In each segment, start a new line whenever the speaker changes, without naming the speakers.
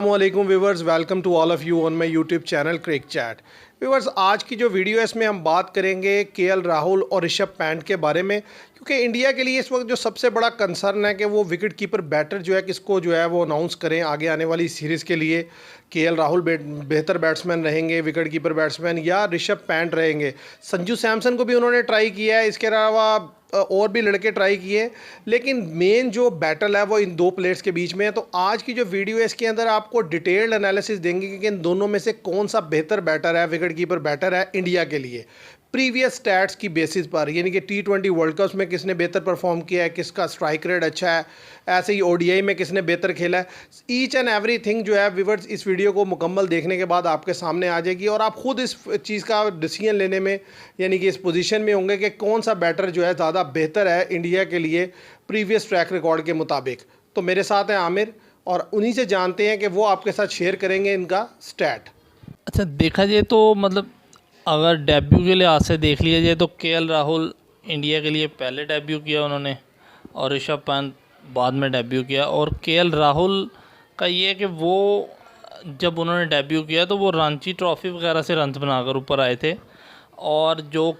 अस्सलामुअलैकुम viewers, welcome to all of you on my YouTube channel Crick Chat. Viewers, आज की जो video है इसमें हम बात करेंगे केएल राहुल और ऋषभ पंत के बारे में, क्योंकि इंडिया के लिए इस वक्त जो सबसे बड़ा कंसर्न है कि वो विकेट कीपर बैटर जो है किसको जो है वो अनाउंस करें आगे आने वाली सीरीज़ के लिए। केएल राहुल बेहतर बैट्समैन रहेंगे विकेट कीपर बैट्समैन, या ऋषभ पंत रहेंगे। संजू सैमसन को भी उन्होंने ट्राई किया है, इसके अलावा और भी लड़के ट्राई किए, लेकिन मेन जो बैटल है वो इन दो प्लेयर्स के बीच में है। तो आज की जो वीडियो है इसके अंदर आपको डिटेल्ड एनालिसिस देंगे कि इन दोनों में से कौन सा बेहतर बैटर है, विकेट कीपर बैटर है इंडिया के लिए, प्रीवियस स्टैट्स की बेसिस पर, यानी कि T20 वर्ल्ड कप में किसने बेहतर परफॉर्म किया है, किसका स्ट्राइक रेट अच्छा है, ऐसे ही ODI में किसने बेहतर खेला है। ईच एंड एवरीथिंग जो है व्यूअर्स इस वीडियो को मुकम्मल देखने के बाद आपके सामने आ जाएगी और आप खुद इस चीज़ का डिसीजन लेने में, यानी कि इस पोजीशन में होंगे कि कौन सा बैटर जो है ज़्यादा बेहतर है इंडिया के लिए प्रीवियस ट्रैक रिकॉर्ड के मुताबिक। तो मेरे साथ हैं आमिर और उन्हीं से जानते हैं कि वो आपके साथ शेयर करेंगे इनका स्टैट।
अच्छा, देखा जाए तो मतलब अगर डेब्यू के लिहाज से देख लिया जाए तो केएल राहुल इंडिया के लिए पहले डेब्यू किया उन्होंने और ऋषभ पंत बाद में डेब्यू किया। और केएल राहुल का ये है कि वो जब उन्होंने डेब्यू किया तो वो रांची ट्रॉफी वगैरह से रन बनाकर ऊपर आए थे। और जो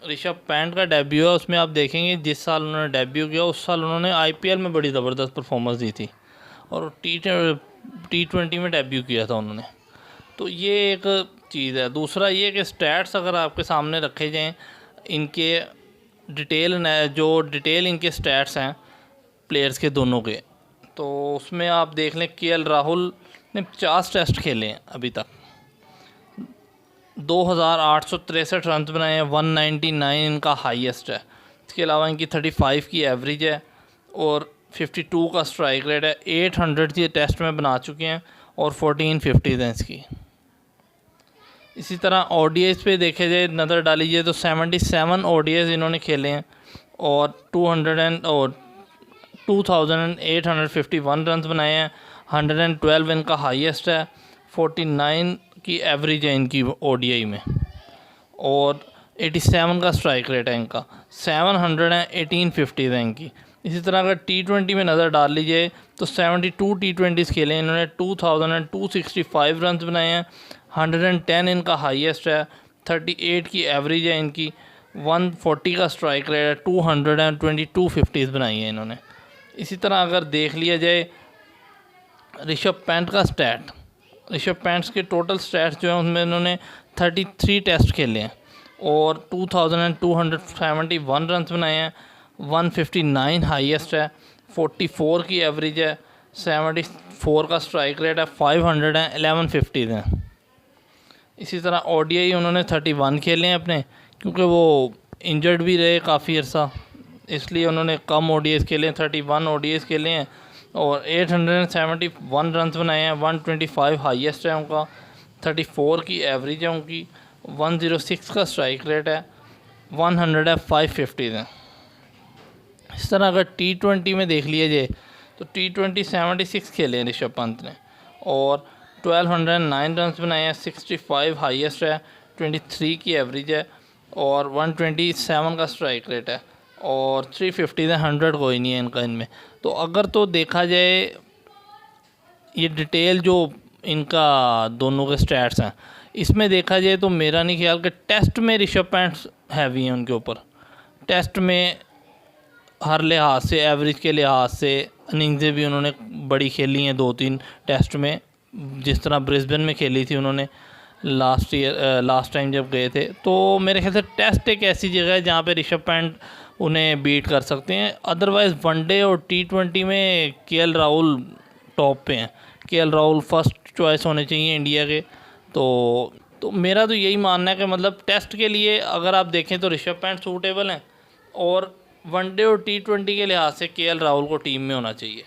ऋषभ पंत का डेब्यू है उसमें आप देखेंगे जिस साल उन्होंने डेब्यू किया उस साल उन्होंने IPL में बड़ी ज़बरदस्त परफॉर्मेंस दी थी और T20 में डेब्यू किया था उन्होंने। तो ये एक चीज़ है। दूसरा ये कि स्टैट्स अगर आपके सामने रखे जाएं, इनके डिटेल इनके स्टैट्स हैं प्लेयर्स के दोनों के, तो उसमें आप देख लें केएल राहुल ने 50 टेस्ट खेले हैं अभी तक, 2863 रन बनाए हैं, 199 इनका हाईएस्ट है। इसके अलावा इनकी 35 की एवरेज है और 52 का स्ट्राइक रेट है। 800 ये टेस्ट में बना चुके हैं और 1450 हैं इसकी। इसी तरह ODIs पे देखे जाए, नज़र डालीजिए तो 77 ODIs इन्होंने खेले हैं और 2851 रन बनाए हैं। 112 इनका हाईएस्ट है, 49 की एवरेज है इनकी ODI में और 87 का स्ट्राइक रेट है इनका। 700 है, 1850 है इनकी। इसी तरह अगर T20 में नज़र डाल लीजिए तो 72 T20s खेले इन्होंने, 2265 रन बनाए हैं। 110 इनका हाईएस्ट है, 38 की एवरेज है इनकी, 140 का स्ट्राइक रेट है, 222 बनाई है इन्होंने। इसी तरह अगर देख लिया जाए ऋषभ पंत का स्टैट, ऋषभ पंत के टोटल स्टैट्स जो हैं उनमें इन्होंने 33 टेस्ट खेले हैं और 2271 रन बनाए हैं। 159 हाईएस्ट है, 44 की एवरेज है, 74 का स्ट्राइक रेट है, 500 है, 1150 हैं। इसी तरह ODI उन्होंने 31 खेले हैं अपने, क्योंकि वो इंजर्ड भी रहे काफ़ी अर्सा, इसलिए उन्होंने कम ODIs खेले हैं, 31 ODIs खेले हैं और 871 रन बनाए हैं। 125 हाईएस्ट है उनका, 34 की एवरेज है उनकी, 106 का स्ट्राइक रेट है, 100 है, 550 हैं। इस तरह अगर T20 में देख लिया जाए तो T20 76 खेले हैं ऋषभ पंत ने और 1209 रन बनाए हैं। 65 हाईएस्ट है, 23 की एवरेज है और 127 का स्ट्राइक रेट है और 350 है, 100 कोई नहीं है इनका इनमें। तो अगर तो देखा जाए ये डिटेल जो इनका दोनों के स्टैट्स हैं, इसमें देखा जाए तो मेरा नहीं ख्याल कि टेस्ट में ऋषभ पंत हैवी हैं उनके ऊपर। टेस्ट में हर लिहाज से, एवरेज के लिहाज से इनिंग्सें भी उन्होंने बड़ी खेली हैं 2-3 टेस्ट में, जिस तरह ब्रिस्बेन में खेली थी उन्होंने लास्ट टाइम जब गए थे। तो मेरे ख्याल से टेस्ट एक ऐसी जगह है जहाँ पे ऋषभ पंत उन्हें बीट कर सकते हैं। अदरवाइज़ वनडे और T20 में केएल राहुल टॉप पे हैं। केएल राहुल फर्स्ट चॉइस होने चाहिए इंडिया के। तो मेरा तो यही मानना है कि मतलब टेस्ट के लिए अगर आप देखें तो ऋषभ पंत सूटेबल हैं और वनडे और T20 के लिहाज से केएल राहुल को टीम में होना चाहिए।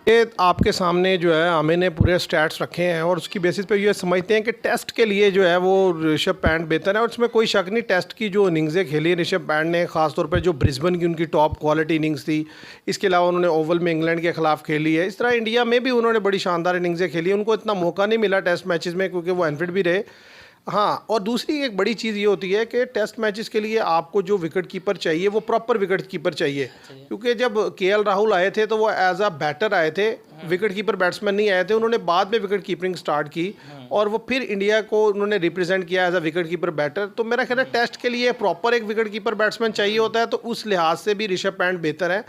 ये आपके सामने जो है आमिर ने पूरे स्टैट्स रखे हैं और उसकी बेसिस पे ये समझते हैं कि टेस्ट के लिए जो है वो ऋषभ पंत बेहतर है और उसमें कोई शक नहीं। टेस्ट की जो इनिंग्सें खेली ऋषभ पंत ने, ख़ासतौर पे जो ब्रिस्बेन की उनकी टॉप क्वालिटी इनिंग्स थी, इसके अलावा उन्होंने ओवल में इंग्लैंड के ख़िलाफ़ खेली है। इस तरह इंडिया में भी उन्होंने बड़ी शानदार इनिंग्सें खेली। उनको इतना मौका नहीं मिला टेस्ट मैचेज़ में क्योंकि वो अनफिट भी रहे। हाँ, और दूसरी एक बड़ी चीज़ ये होती है कि टेस्ट मैचेस के लिए आपको जो विकेट कीपर चाहिए वो प्रॉपर विकेट कीपर चाहिए, क्योंकि जब केएल राहुल आए थे तो वो एज अ बैटर आए थे, विकेट कीपर बैट्समैन नहीं आए थे। उन्होंने बाद में विकेट कीपिंग स्टार्ट की और वो फिर इंडिया को उन्होंने रिप्रेजेंट किया as a wicket keeper batter. तो मेरा ख्याल है टेस्ट के लिए प्रॉपर एक विकेट कीपर बैट्समैन चाहिए होता है, तो उस लिहाज से भी ऋषभ पंत बेहतर है।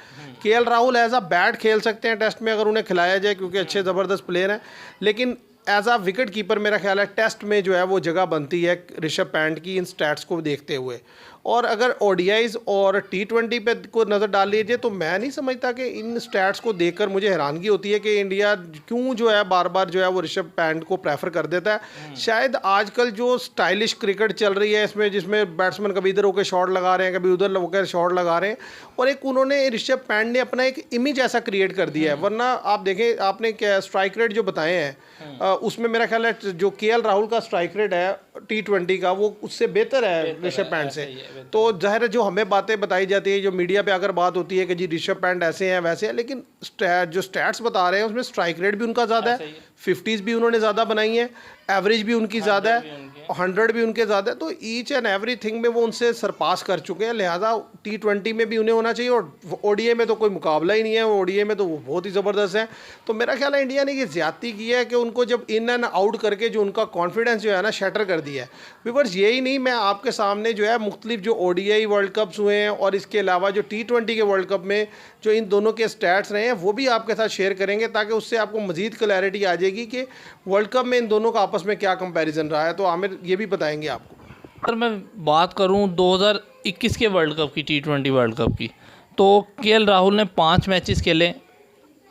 KL Rahul as a bat खेल सकते हैं टेस्ट में अगर उन्हें खिलाया जाए, क्योंकि अच्छे ज़बरदस्त प्लेयर हैं, लेकिन एज आ विकेट कीपर मेरा ख्याल है टेस्ट में जो है वो जगह बनती है ऋषभ पंत की इन स्टैट्स को देखते हुए। और अगर ओडीआईज और टी20 पे को नज़र डाल लीजिए तो मैं नहीं समझता कि इन स्टैट्स को देखकर मुझे हैरानगी होती है कि इंडिया क्यों जो है बार बार जो है वो ऋषभ पंत को प्रेफर कर देता है। शायद आजकल जो स्टाइलिश क्रिकेट चल रही है इसमें, जिसमें बैट्समैन कभी इधर होकर शॉट लगा रहे हैं, कभी उधर होकर शॉट लगा रहे हैं, और एक उन्होंने ऋषभ पंत ने अपना एक इमेज ऐसा क्रिएट कर दिया है। वरना आप देखें, आपने क्या स्ट्राइक रेट जो बताए हैं उसमें मेरा ख्याल है जो केएल राहुल का स्ट्राइक रेट है टी20 का वो उससे बेहतर है ऋषभ पंत से। तो जाहिर है जो हमें बातें बताई जाती है, जो मीडिया पे अगर बात होती है कि जी ऋषभ पंत ऐसे हैं वैसे हैं, लेकिन जो स्टैट्स बता रहे हैं उसमें स्ट्राइक रेट भी उनका ज़्यादा है, 50s भी उन्होंने ज़्यादा बनाई हैं, एवरेज भी उनकी ज़्यादा है, 100 भी उनके ज़्यादा है। तो ईच एंड एवरी थिंग में वो उनसे सरपास कर चुके हैं, लिहाजा टी20 में भी उन्हें होना चाहिए। और ओडीआई में तो कोई मुकाबला ही नहीं है, ओडीआई में तो वो बहुत ही ज़बरदस्त है। तो मेरा ख्याल है इंडिया ने ये ज़्यादती की है कि उनको जब इन एंड आउट करके जो उनका कॉन्फिडेंस जो है ना शटर कर दिया है। व्यूअर्स, यही नहीं, मैं आपके सामने जो है मुख्तलिफ जो ओडीआई वर्ल्ड कप्स हुए हैं और इसके अलावा जो टी20 के वर्ल्ड कप में जो इन दोनों के स्टैट्स रहे हैं वो भी आपके साथ शेयर करेंगे, ताकि उससे आपको मज़ीद क्लैरिटी आ जाएगी कि वर्ल्ड कप में इन दोनों का आपस में क्या कंपैरिजन रहा है। तो आमिर ये भी बताएंगे आपको।
अगर मैं बात करूं 2021 के वर्ल्ड कप की, टी20 वर्ल्ड कप की, तो केएल राहुल ने 5 मैचेस खेले,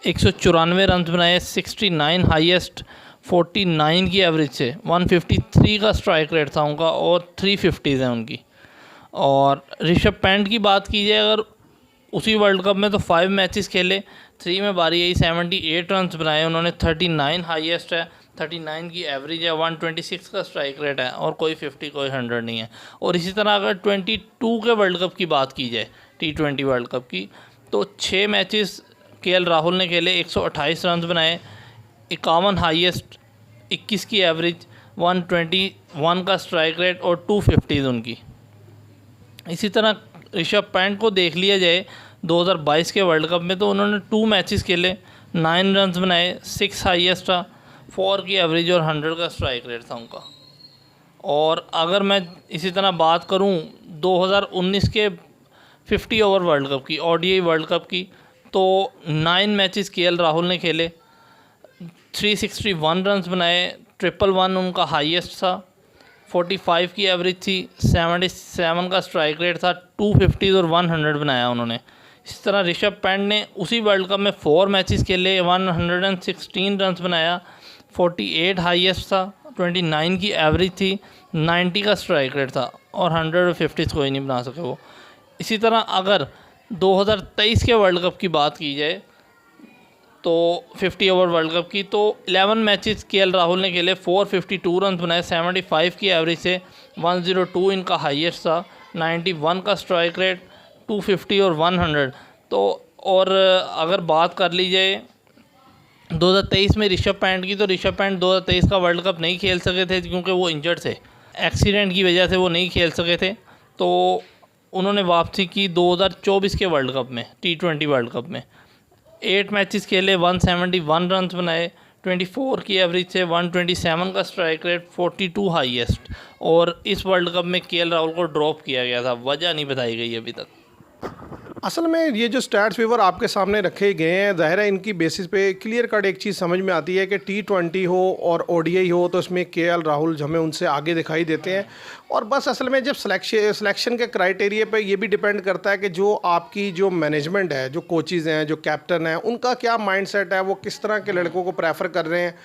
194 रन बनाए, 69 हाईएस्ट, 49 की एवरेज से, 153 का स्ट्राइक रेट था उनका और 350s हैं उनकी। और ऋषभ पंत की बात की जाए अगर उसी वर्ल्ड कप में, तो 5 मैचेस खेले, 3 में बारी आई, 78 रन बनाए उन्होंने, 39 हाईएस्ट है, 39 की एवरेज है, 126 का स्ट्राइक रेट है और कोई 50 कोई 100 नहीं है। और इसी तरह अगर 22 के वर्ल्ड कप की बात की जाए, टी20 वर्ल्ड कप की, तो 6 मैचेस केएल राहुल ने खेले, 128 रन बनाए, 51 हाईएस्ट, 21 की एवरेज, 121 का स्ट्राइक रेट और 250 उनकी। इसी तरह ऋषभ पंत को देख लिया जाए 2022 के वर्ल्ड कप में, तो उन्होंने 2 मैचेस खेले, 9 रन बनाए, 6 हाईएस्ट था, 4 की एवरेज और 100 का स्ट्राइक रेट था उनका। और अगर मैं इसी तरह बात करूं 2019 के 50 ओवर वर्ल्ड कप की, ओडीआई वर्ल्ड कप की, तो 9 मैचेस केएल राहुल ने खेले, 361 रन बनाए, 111 उनका हाईएस्ट था, 45 की एवरेज थी, 77 का स्ट्राइक रेट था, 250 और 100 बनाया उन्होंने। इस तरह ऋषभ पंत ने उसी वर्ल्ड कप में 4 मैचेस खेले, 116 रन बनाया, 48 हाईएस्ट था, 29 की एवरेज थी, 90 का स्ट्राइक रेट था और 100 और 50 कोई नहीं बना सके वो। इसी तरह अगर 2023 के वर्ल्ड कप की बात की जाए, तो 50 ओवर वर्ल्ड कप की, तो 11 मैचेस केएल राहुल ने खेले, 452 रन बनाए, 75 की एवरेज से, 102 इनका हाईएस्ट था, 91 का स्ट्राइक रेट, 250 और 100। तो और अगर बात कर ली जाए 2023 में ऋषभ पंत की, तो ऋषभ पंत 2023 का वर्ल्ड कप नहीं खेल सके थे क्योंकि वो इंजर्ड थे, एक्सीडेंट की वजह से वो नहीं खेल सके थे। तो उन्होंने वापसी की 2024 के वर्ल्ड कप में, टी20 वर्ल्ड कप में 8 मैचेस खेले, 171 रन बनाए, 24 की एवरेज से, 127 का स्ट्राइक रेट, 42 हाईएस्ट। और इस वर्ल्ड कप में केएल राहुल को ड्रॉप किया गया था, वजह नहीं बताई गई अभी तक।
असल में ये जो स्टैट्स पेपर आपके सामने रखे गए हैं, ज़ाहिर है इनकी बेसिस पे क्लियर कट एक चीज़ समझ में आती है कि टी20 हो और ओडीआई हो तो इसमें केएल राहुल हमें उनसे आगे दिखाई देते हैं। और बस असल में जब सिलेक्शन के क्राइटेरिया पे ये भी डिपेंड करता है कि जो आपकी जो मैनेजमेंट है, जो कोचेज़ हैं, जो कैप्टन हैं, उनका क्या माइंडसेट है, वो किस तरह के लड़कों को प्रेफर कर रहे हैं,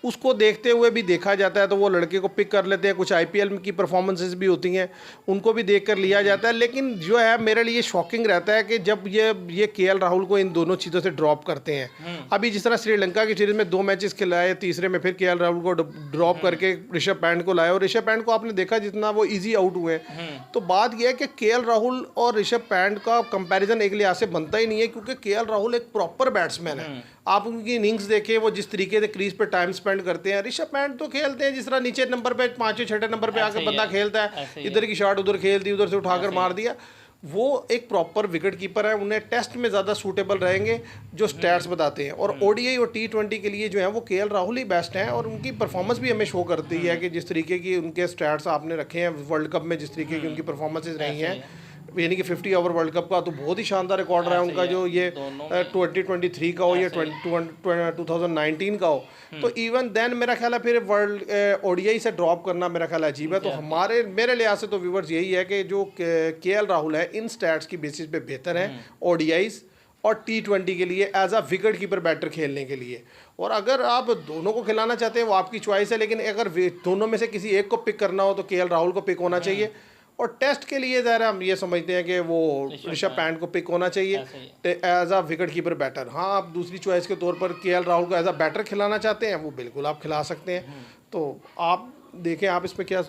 उसको देखते हुए भी देखा जाता है। तो वो लड़के को पिक कर लेते हैं। कुछ आईपीएल की परफॉर्मेंसेस भी होती हैं, उनको भी देख कर लिया जाता है। लेकिन जो है मेरे लिए शॉकिंग रहता है कि जब ये केएल राहुल को इन दोनों चीज़ों से ड्रॉप करते हैं। अभी जिस तरह श्रीलंका की सीरीज़ में 2 मैचेस खिलाए, तीसरे में फिर केएल राहुल को ड्रॉप करके ऋषभ पंत को लाया, और ऋषभ पंत को आपने देखा जितना वो ईजी आउट हुए। तो बात यह है कि केएल राहुल और ऋषभ पंत का कंपैरिजन एक लिहाज से बनता ही नहीं है, क्योंकि केएल राहुल एक प्रॉपर बैट्समैन है। आप उनकी इनिंग्स देखें, वो जिस तरीके से क्रीज पे टाइम स्पेंड करते हैं। ऋषभ पंत तो खेलते हैं जिस तरह नीचे नंबर पे 5वें 6ठे नंबर पे आकर बंदा खेलता है, इधर की शॉट उधर खेल दी, उधर से उठाकर मार दिया। वो एक प्रॉपर विकेट कीपर है, उन्हें टेस्ट में ज़्यादा सूटेबल रहेंगे जो स्टैट्स बताते हैं। और ओडीआई और T20 के लिए जो है वो केएल राहुल ही बेस्ट हैं, और उनकी परफॉर्मेंस भी हमें शो करती है कि जिस तरीके की उनके स्टैट्स आपने रखे हैं वर्ल्ड कप में, जिस तरीके की उनकी परफॉर्मेंसेज रही हैं, यानी कि 50 ओवर वर्ल्ड कप का तो बहुत ही शानदार रिकॉर्ड रहा है उनका, जो ये 2023 का हो या 2019 का हो। तो इवन देन मेरा ख्याल है फिर वर्ल्ड ओडीआई से ड्रॉप करना मेरा ख्याल अजीब है। तो मेरे लिहाज से तो व्यूवर्स यही है कि जो केएल राहुल है इन स्टैट्स की बेसिस पे बेहतर है ओडीआईज और T20 के लिए as a wicket keeper batter खेलने के लिए। और अगर आप दोनों को खिलाना चाहते हैं वो आपकी चॉइस है, लेकिन अगर दोनों में से किसी एक को पिक करना हो तो केएल राहुल को पिक होना चाहिए। और टेस्ट के लिए ज़रा हम ये समझते हैं कि वो ऋषभ पंत को पिक होना चाहिए as a wicket keeper batter. हाँ, आप दूसरी चॉइस के तौर पर केएल राहुल को एज अ बैटर खिलाना चाहते हैं, वो बिल्कुल आप खिला सकते हैं। तो आप देखें, आप इसमें क्या।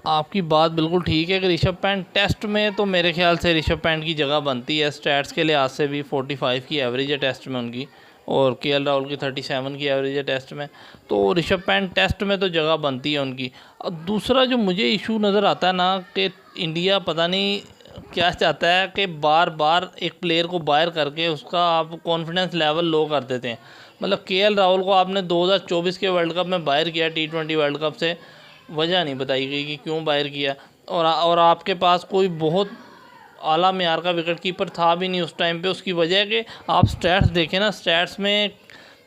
आपकी बात बिल्कुल ठीक है कि ऋषभ पंत टेस्ट में तो मेरे ख्याल से ऋषभ पंत की जगह बनती है। स्टैट्स के लिहाज से भी 45 की एवरेज है टेस्ट में उनकी, और केएल राहुल की 37 की एवरेज है टेस्ट में। तो ऋषभ पंत टेस्ट में तो जगह बनती है उनकी। और दूसरा जो मुझे इशू नज़र आता है ना, कि इंडिया पता नहीं क्या चाहता है कि बार बार एक प्लेयर को बाहर करके उसका आप कॉन्फिडेंस लेवल लो कर देते हैं। मतलब केएल राहुल को आपने 2024 के वर्ल्ड कप में बाहर किया, T20 वर्ल्ड कप से, वजह नहीं बताई गई कि क्यों बाहर किया। और आपके पास कोई बहुत आला मेयार का विकेट कीपर था भी नहीं उस टाइम पे। उसकी वजह है कि आप स्टैट्स देखें ना, स्टैट्स में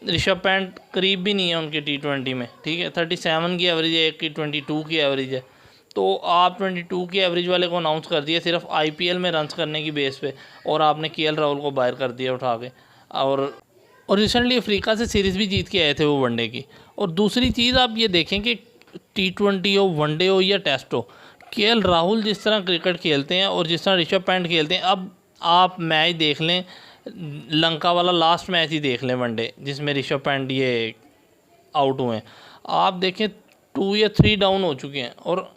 ऋषभ पंत करीब भी नहीं है उनके T20 में, ठीक है। 37 की एवरेज है, एक की 22 की एवरेज है। तो आप 22 की एवरेज वाले को अनाउंस कर दिए सिर्फ IPL में रन्स करने की बेस पे, और आपने केएल राहुल को बाहर कर दिया उठा के। और रिसेंटली अफ्रीका से सीरीज़ भी जीत के आए थे वो वनडे की। और दूसरी चीज़ आप ये देखें कि T20 हो, वनडे हो या टेस्ट हो, केएल राहुल जिस तरह क्रिकेट खेलते हैं और जिस तरह ऋषभ पंत खेलते हैं। अब आप मैच देख लें, लंका वाला लास्ट मैच ही देख लें वनडे, जिसमें ऋषभ पंत ये आउट हुए हैं। आप देखें 2 या 3 डाउन हो चुके हैं, और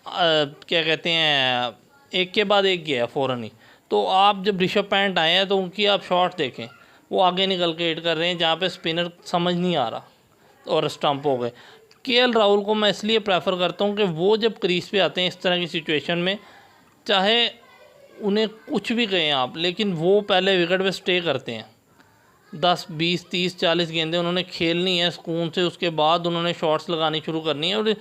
क्या कहते हैं, एक के बाद एक गया फ़ौरन ही। तो आप जब ऋषभ पंत आए हैं तो उनकी आप शॉट देखें, वो आगे निकल के हिट कर रहे हैं जहाँ पे स्पिनर समझ नहीं आ रहा, और स्टंप हो गए। केएल राहुल को मैं इसलिए प्रेफर करता हूँ कि वो जब क्रीज पे आते हैं इस तरह की सिचुएशन में, चाहे उन्हें कुछ भी कहें आप, लेकिन वो पहले विकेट पे स्टे करते हैं। 10, 20, 30, 40 गेंदें उन्होंने खेलनी है सुकून से, उसके बाद उन्होंने शॉट्स लगानी शुरू करनी है। और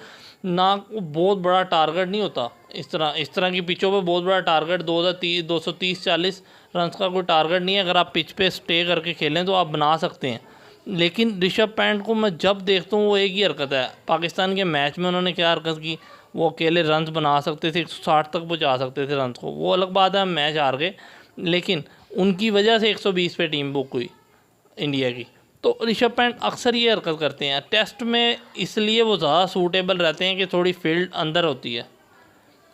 ना बहुत बड़ा टारगेट नहीं होता इस तरह की पिचों पे। बहुत बड़ा टारगेट 230-40 रन का कोई टारगेट नहीं है। अगर आप पिच पे स्टे करके खेलें तो आप बना सकते हैं। लेकिन ऋषभ पंत को मैं जब देखता हूँ वो एक ही हरकत है। पाकिस्तान के मैच में उन्होंने क्या हरकत की, वो अकेले रन्स बना सकते थे, 160 तक पहुँचा सकते थे रन्स को। वो अलग बात है, हम मैच हार गए, लेकिन उनकी वजह से 120 पे टीम बुक हुई इंडिया की। तो ऋषभ पंत अक्सर ये हरकत करते हैं टेस्ट में, इसलिए वो ज़्यादा सूटेबल रहते हैं कि थोड़ी फील्ड अंदर होती है।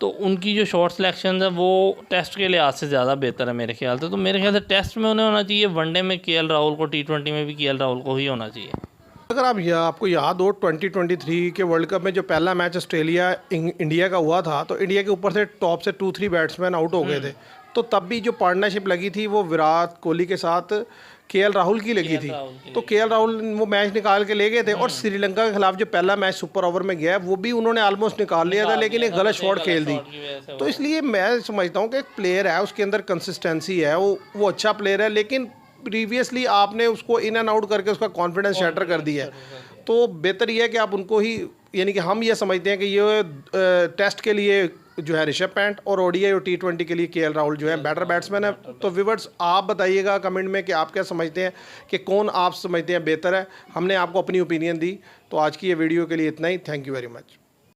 तो उनकी जो शॉट सिलेक्शन है वो टेस्ट के लिहाज से ज़्यादा बेहतर है मेरे ख्याल से। तो मेरे ख्याल से टेस्ट में उन्हें होना चाहिए, वनडे में केएल राहुल को, T20 में भी केएल राहुल को ही होना चाहिए।
अगर आपको याद हो 2023 के वर्ल्ड कप में जो पहला मैच ऑस्ट्रेलिया इंडिया का हुआ था, तो इंडिया के ऊपर से टॉप से 2-3 बैट्समैन आउट हो गए थे। तो तब भी जो पार्टनरशिप लगी थी वो विराट कोहली के साथ केएल राहुल की लगी थी। तो केएल राहुल वो मैच निकाल के ले गए थे। और श्रीलंका के खिलाफ जो पहला मैच सुपर ओवर में गया वो भी उन्होंने ऑलमोस्ट निकाल लिया था, लेकिन एक गलत शॉट खेल दी। तो इसलिए मैं समझता हूँ कि एक प्लेयर है, उसके अंदर कंसिस्टेंसी है, वो अच्छा प्लेयर है, लेकिन प्रीवियसली आपने उसको इन एंड आउट करके उसका कॉन्फिडेंस शैटर कर दिया है। तो बेहतर ये है कि आप उनको ही, यानी कि हम ये समझते हैं कि ये टेस्ट के लिए जो है ऋषभ पंत और ओडीआई और T20 के लिए केएल राहुल जो है बेटर बैट्समैन है। तो व्यूअर्स आप बताइएगा कमेंट में कि आप क्या समझते हैं, कि कौन आप समझते हैं बेहतर है। हमने आपको अपनी ओपिनियन दी। तो आज की ये वीडियो के लिए इतना ही। Thank you very much.